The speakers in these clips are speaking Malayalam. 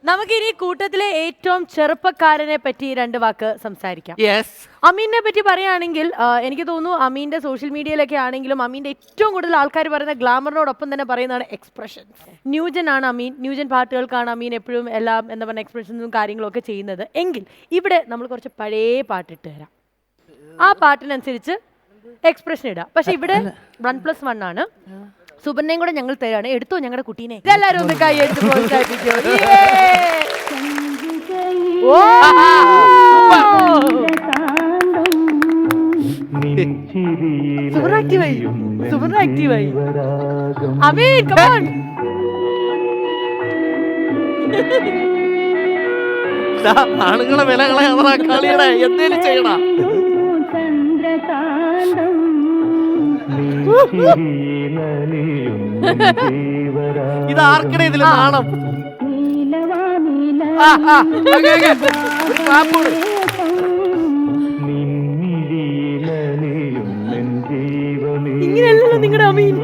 നമുക്കിനി കൂട്ടത്തിലെ ഏറ്റവും ചെറുപ്പക്കാരനെ പറ്റി രണ്ട് വാക്ക് സംസാരിക്കാം. അമീനെ പറ്റി പറയുകയാണെങ്കിൽ എനിക്ക് തോന്നുന്നു അമീന്റെ സോഷ്യൽ മീഡിയയിലൊക്കെ ആണെങ്കിലും അമീന്റെ ഏറ്റവും കൂടുതൽ ആൾക്കാർ പറയുന്ന ഗ്ലാമറിനോടൊപ്പം തന്നെ പറയുന്നതാണ് എക്സ്പ്രഷൻ. ന്യൂജൻ ആണ് അമീൻ, ന്യൂജൻ പാട്ടുകൾക്കാണ് അമീൻ എപ്പോഴും എല്ലാം എന്താ പറയുക എക്സ്പ്രഷൻസും കാര്യങ്ങളൊക്കെ ചെയ്യുന്നത്. എങ്കിൽ ഇവിടെ നമ്മൾ കുറച്ച് പഴയ പാട്ടിട്ട് തരാം. ആ പാട്ടിനനുസരിച്ച് എക്സ്പ്രഷൻ ഇടാം. പക്ഷെ ഇവിടെ 1+1 ആണ്. സുബർണയും കൂടെ ഞങ്ങൾ തരാണ്. എടുത്തോ ഞങ്ങളുടെ കുട്ടീനെ. എല്ലാരും ഒന്ന് കൈ എടുത്ത് പ്രോത്സാഹിപ്പിക്കോ. അമീൻ come on. ആണുങ്ങളെ വില കളിയുടെ എന്തേലും ചെയ്യണം. ഇത് ആർക്കിടെ ഇതിൽ നാണം. ഇങ്ങനെയല്ലല്ലോ നിങ്ങളുടെ അമീൻ.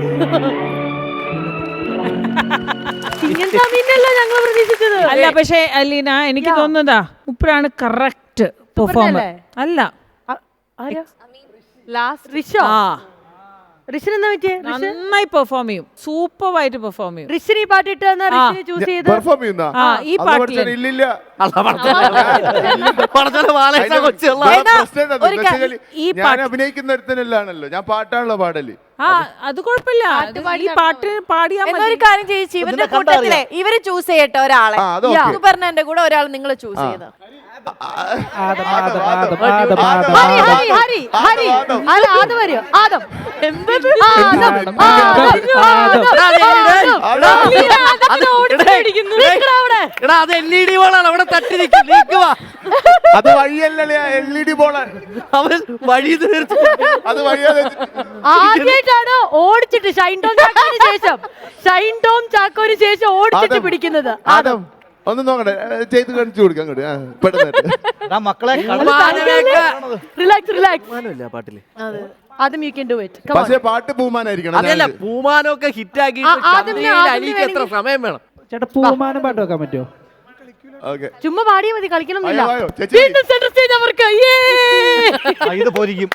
ഇങ്ങനത്തെ അമീനല്ല ഞങ്ങൾ പ്രതീക്ഷിച്ചത്. അല്ല പക്ഷേ അലീന എനിക്ക് തോന്നുന്നതാ ഉപ്പരാണ് കറക്റ്റ് പെർഫോമർ. അല്ല നന്നായി പെർഫോം ചെയ്യും, സൂപ്പറായിട്ട് പെർഫോം ചെയ്യും. ഋഷിനി പാട്ടിട്ട് ചൂസ് ചെയ്ത് ഈ പാട്ടിൽ അഭിനയിക്കുന്നല്ലോ, ഞാൻ പാട്ടാണല്ലോ പാടല്. അത് കുഴപ്പമില്ല, ഈ പാട്ട് പാടിയാ ഒരു കാര്യം ചെയ്യിച്ചു. ഇവരുടെ കൂട്ടത്തിലെ ഇവര് ചൂസ് ചെയ്യട്ടെ ഒരാളെ. പറഞ്ഞ കൂടെ ഒരാൾ നിങ്ങൾ ചൂസ് ചെയ്ത. അത് LED ബോളാണ് അവിടെ തട്ടി നിൽക്കുക. അത് വഴിയല്ലേ LED ബോളാണ്. അവൻ വഴി അത് വഴിയാ. ആദ്യമായിട്ടാണ് ഓടിച്ചിട്ട് ഷൈൻ ടോം ശേഷം ഓടിച്ചിട്ട് പിടിക്കുന്നത്. ഒന്ന് നോക്കട്ടെ, ചെയ്ത് കാണിച്ചു കൊടുക്കാം പെട്ടെന്ന്. മക്കളെ പക്ഷേ പാട്ട് പൂമാനായിരിക്കണം. അതല്ല, പൂമാനൊക്കെ ഹിറ്റാക്കി എത്ര സമയം വേണം ചേട്ടാ? പൂമാനം പാട്ട് വെക്കാൻ പറ്റുമോ? ചുമ്മാ പാടിയാ മതി, കളിക്കണം. ഇത് പോരിക്കും,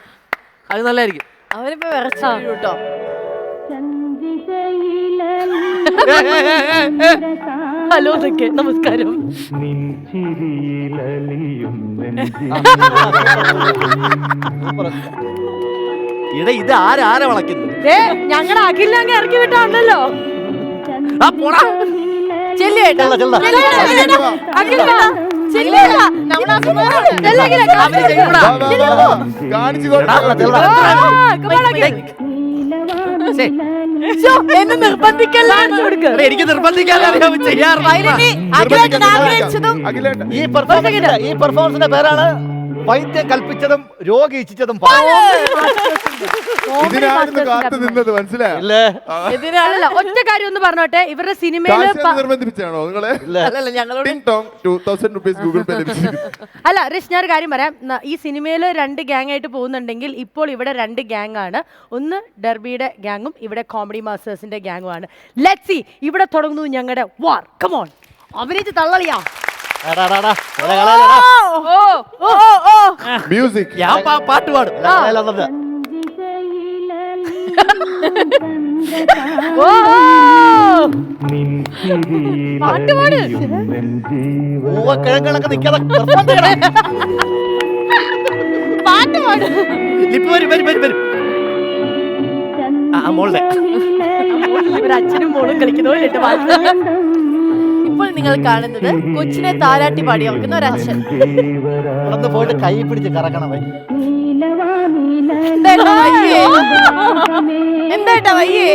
അത് നല്ലായിരിക്കും. അവരിപ്പോ വിറച്ചു കേട്ടോ. ഹലോ നമസ്കാരം. ഇത് ആരാരെ വളയ്ക്കുന്നു? ഞങ്ങളുടെ അഖിലിനെ ഇറക്കി വിട്ടാണല്ലോ. എന്നെ നിർബന്ധിക്കല്ല. എനിക്ക് നിർബന്ധിക്കാൻ ഈ പെർഫോമൻസിന്റെ പേരാണ് വൈദ്യം കൽപ്പിച്ചതും രോഗി ഇച്ഛിച്ചതും. ഇതിനായിരുന്നു കാത്തു നിന്നത്, മനസ്സിലായല്ലേ? ഒറ്റ കാര്യം ഒന്ന് പറഞ്ഞോട്ടെ, ഇവരുടെ സിനിമയില് നിർബന്ധിപ്പിച്ചാണോ നിങ്ങളെ? അല്ല ഋഷ്, ഞാനൊരു കാര്യം പറയാം. ഈ സിനിമയില് 2 ഗ്യാങ് ആയിട്ട് പോകുന്നുണ്ടെങ്കിൽ ഇപ്പോൾ ഇവിടെ 2 ഗ്യാങ് ആണ്. ഒന്ന് ഡെർബിയുടെ ഗ്യാങ്ങും ഇവിടെ കോമഡി മാസ്റ്റേഴ്സിന്റെ ഗ്യാങ്ങും ആണ്. ലെറ്റ്സ് സീ, ഇവിടെ തുടങ്ങുന്നു ഞങ്ങളുടെ വാർ. കമോൺ, അഭിനയിച്ച് തള്ളളിയാ. മ്യൂസിക്, ഞാൻ പാട്ട് പാടും. പാട്ടുപാട് കിഴങ്ങണക്ക് നിൽക്കാതെ പാട്ടുപാട്. അച്ഛനും മോളും കളിക്കുന്നു. ഇപ്പോൾ നിങ്ങൾ കാണുന്നത് കൊച്ചിനെ താരാട്ടി പാടി അവക്കുന്ന ഒരച്ഛൻ. പോയിട്ട് കൈ പിടിച്ച് കറക്കണമേ. എന്തായിട്ടാ വയ്യേ?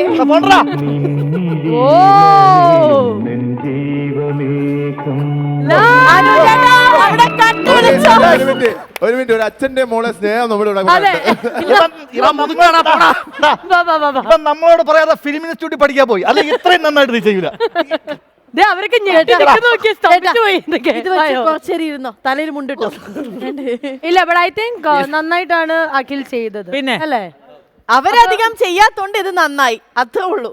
ഒരു മിനിറ്റ്, ഒരു അച്ഛന്റെ മോളെ സ്നേഹം നമ്മുടെ നമ്മളോട് പറയാതെ ഫിലിം ഇൻസ്റ്റിറ്റ്യൂട്ടിൽ പഠിക്കാൻ പോയി, അല്ലെങ്കിൽ ഇത്രയും നന്നായിട്ട് നീ ചെയ്യൂല. അവരൊക്കെ കുറച്ചേരിയിരുന്നോ തലയിൽ മുണ്ടിട്ടോ? ഇല്ല, ബട്ട് ഐ തിങ്ക് നന്നായിട്ടാണ് അഖിൽ ചെയ്തത്. പിന്നെ അല്ലേ? അവരധികം ചെയ്യാത്തോണ്ട് ഇത് നന്നായി, അത്രേ ഉള്ളൂ.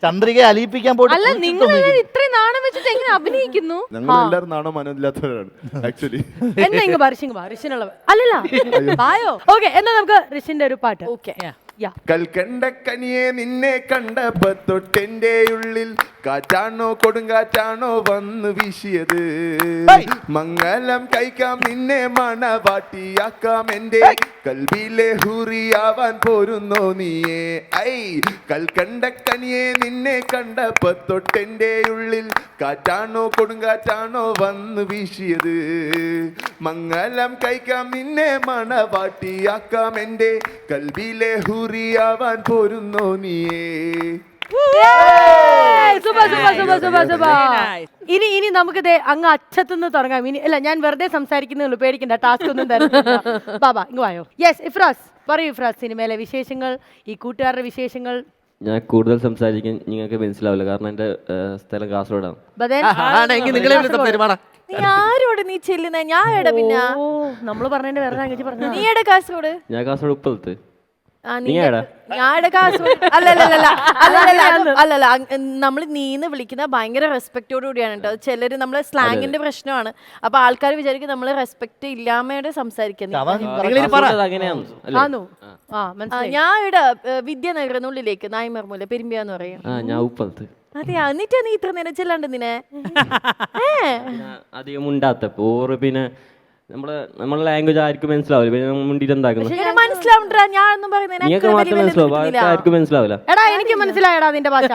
ചന്ദ്രികയെ അലിയിപ്പിക്കാൻ പോയിട്ട് അല്ല നിങ്ങൾ ഇത്രയും നാണം വെച്ചിട്ട് എങ്ങനെ അഭിനയിക്കുന്നു? ഞങ്ങൾ എല്ലാവരും നാണോ മനമില്ലാത്തവരാണ് ആക്ച്വലി. എന്നാ ഇങ്ങ് ഋഷിനുള്ള അല്ലല്ല ആയോ? ഓക്കെ, എന്നാ നമുക്ക് ഋഷിന്റെ ഒരു പാട്ട്. ഓക്കെ. കൽക്കണ്ട കനിയെ നിന്നെ കണ്ടപ്പോ തൊട്ടെന്റെ ഉള്ളിൽ കാറ്റാണോ കൊടുങ്കാറ്റാണോ വന്ന് വീശിയത്. മംഗലം കഴിക്കാം നിന്നെ മണവാട്ടിയാക്കാം എന്റെ കൽബിലെ ഹുറിയാവാൻ പോരുന്നോ നീയേ. ഐ കൽക്കണ്ട കനിയെ നിന്നെ കണ്ടപ്പോ തൊട്ടെന്റെ ഉള്ളിൽ കാറ്റാണോ കൊടുങ്കാറ്റാണോ വന്ന് വീശിയത്. മംഗലം കഴിക്കാം നിന്നെ മണവാട്ടിയാക്കാം എന്റെ കൽബിലെ ഹുറിയാവാൻ പോരുന്നോ നീയേ. ഇനി നമുക്ക് അങ്ങ് അച്ഛത്തുനിന്ന് തുടങ്ങാം. ഇനി അല്ല, ഞാൻ വെറുതെ സംസാരിക്കുന്നുള്ളൂ, പേടിക്കണ്ട, ടാസ്ക് ഒന്നും തരുന്നില്ല. ബാബാ ഇങ്ങ് വായോ. യെസ് ഇഫ്രാസ് പറയൂ. ഇഫ്രാസ്, സിനിമയിലെ വിശേഷങ്ങൾ, ഈ കൂട്ടുകാരുടെ വിശേഷങ്ങൾ. ഞാൻ കൂടുതൽ സംസാരിക്കാൻ നിങ്ങൾക്ക് മനസ്സിലാവില്ല, കാരണം എന്റെ സ്ഥലം കാസർഗോഡാണ്. നീ ആരോട് നീ ചെല്ലുന്ന? ഞാൻ എവിടെ പിന്നെ നമ്മള് പറഞ്ഞതിന്റെ വേറെ ലാംഗ്വേജ് പറഞ്ഞു. നീ എവിടെ കാസർഗോഡ്? ഞാൻ കാസർഗോഡ് ഉപ്പലത്ത്. അല്ലല്ല, നമ്മൾ നീന്ന് വിളിക്കുന്ന ഭയങ്കര റെസ്പെക്റ്റോട് കൂടിയാണ് കേട്ടോ. ചിലര് നമ്മളെ സ്ലാങ്ങിന്റെ പ്രശ്നമാണ്. അപ്പൊ ആൾക്കാർ വിചാരിക്കും നമ്മള് റെസ്പെക്ട് ഇല്ലാമയുടെ സംസാരിക്കുന്നത്. അങ്ങനെയാണ്. ഞാൻ ഇവിടെ വിദ്യാനഗറിനുള്ളിലേക്ക് നായ്മർമൂല പെരുമ്പിയാന്ന് പറയും. ഞാൻ ഉപ്പലത്ത്. അതെയാ, എന്നിട്ടാ നീ ഇത്ര നേരം ചെല്ലാണ്ട് നിന്നെ അധികം ഉണ്ടാത്തപ്പോ പിന്നെ നമ്മളെ ലാംഗ്വേജ് ആർക്കും മനസ്സിലാവില്ല, പിന്നെ മുണ്ടിട്ട് എന്താക്കുന്നു മനസ്സിലാവണ്ടാ? ഞാനൊന്നും നിങ്ങൾക്ക് മാത്രം മനസ്സിലാവും, ആർക്കും മനസ്സിലാവില്ല. എടാ എനിക്ക് മനസ്സിലായടാ നിന്റെ ഭാഷ.